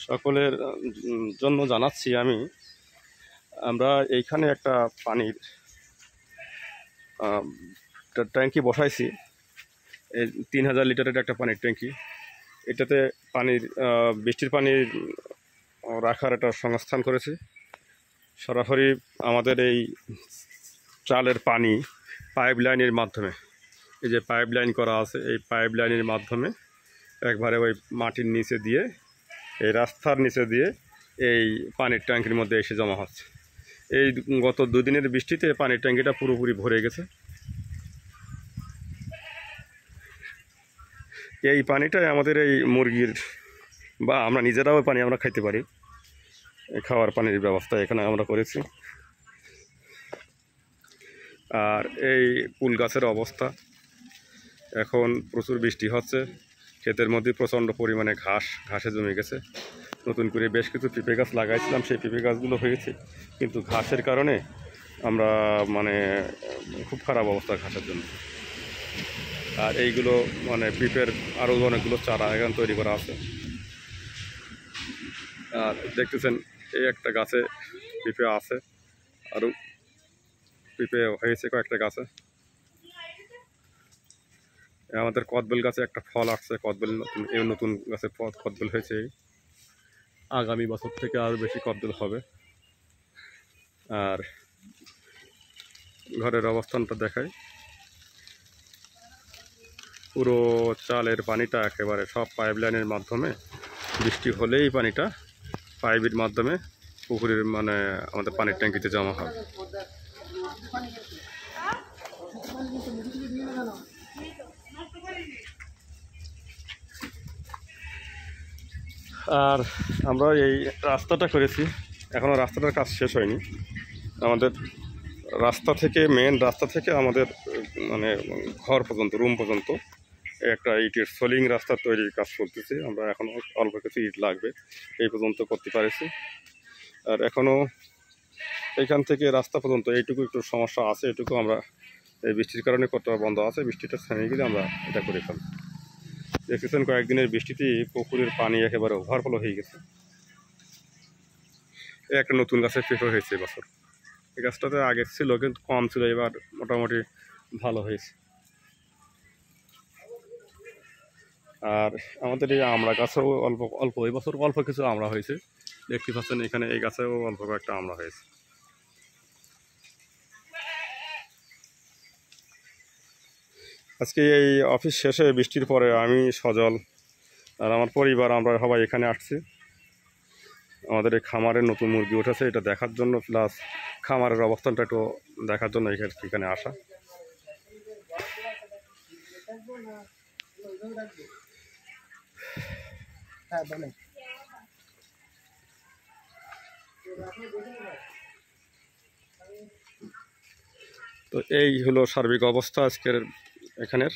সকলের জন্য জানাচ্ছি আমরা এইখানে একটা পানির ট্যাঙ্কি বসাইছি। এই 3000 লিটারের একটা পানির ট্যাঙ্কি। এটাতে বৃষ্টির পানি রাখার একটা সংস্থান করেছি। সরাসরি আমাদের এই চালের পানি পাইপ লাইনের মাধ্যমে, এই যে পাইপ লাইন করা আছে, এই পাইপ লাইনের মাধ্যমে একবারে ওই মাটির নিচে দিয়ে, এই রাস্তার নিচে দিয়ে এই পানির ট্যাঙ্কির মধ্যে এসে জমা হচ্ছে। এই গত 2 দিনের বৃষ্টিতে পানির ট্যাঙ্কিটা পুরোপুরি ভরে গেছে। এই পানিটাই আমাদের এই মুরগির বা আমরা নিজেরাও পানি আমরা খাইতে পারি, খাওয়ার পানির ব্যবস্থা এখানে আমরা করেছি। আর এই কুল গাছের অবস্থা, এখন প্রচুর বৃষ্টি হচ্ছে, ক্ষেতের মধ্যে প্রচণ্ড পরিমাণে ঘাসে জমে গেছে। নতুন করে বেশ কিছু পেঁপে গাছ লাগাইছিলাম, সেই পেঁপে গাছগুলো হয়েছে, কিন্তু ঘাসের কারণে আমরা খুব খারাপ অবস্থা ঘাসের জন্য। আর এইগুলো পেঁপের আরও অনেকগুলো চারা এখানে তৈরি করা আছে। আর দেখতেছেন এই একটা গাছে পেঁপে আছে, আরও পেঁপে হয়েছে কয়েকটা গাছে। আমাদের কদবেল গাছে একটা ফল আসছে, নতুন গাছে কদবেল হয়েছে। আগামী বছর থেকে আরও বেশি কদবেল হবে। আর ঘরের অবস্থানটা দেখায়, পুরো চালের পানিটা একেবারে সব পাইপ লাইনের মাধ্যমে, বৃষ্টি হলেই পানিটা পাইপের মাধ্যমে পুকুরের আমাদের পানির ট্যাঙ্কিতে জমা হবে। আর আমরা এই রাস্তাটা করেছি, এখনও রাস্তাটার কাজ শেষ হয়নি। আমাদের মেন রাস্তা থেকে আমাদের ঘর পর্যন্ত, রুম পর্যন্ত একটা ইটের সোলিং রাস্তা তৈরির কাজ চলতেছে। আমরা এখনও অল্প কিছু ইট লাগবে, এই পর্যন্ত করতে পারছি। আর এখনও এইখান থেকে রাস্তা পর্যন্ত এইটুকু একটু সমস্যা আছে, এটুকু আমরা এই বৃষ্টির কারণে করতে বন্ধ আছে। বৃষ্টিটা থেমে গেলে আমরা এটা করে ফেলব। দেখতেছেন কয়েকদিনের বৃষ্টিতে পুকুরের পানি একেবারে ওভারফ্লো হয়ে গেছে। একটা নতুন গাছের পেঁপে হয়েছে এবছর। এই গাছটাতে আগে ছিল কিন্তু কম ছিল, এবার মোটামুটি ভালো হয়েছে। আর আমাদের এই আমড়া গাছেও অল্প এই বছর অল্প কিছু আমড়া হয়েছে। দেখতে পাচ্ছেন এখানে এই গাছেও অল্প কয়েকটা আমড়া হয়েছে। আজকে এই অফিস শেষে বৃষ্টির পরে আমি, সজল আর আমার পরিবার আমরা সবাই এখানে আসছি। আমাদের এই খামারের নতুন মুরগি উঠেছে, এটা দেখার জন্য, প্লাস খামারের অবস্থানটা একটু দেখার জন্য এখানে আসা। তো এই হলো সার্বিক অবস্থা আজকের এখানের।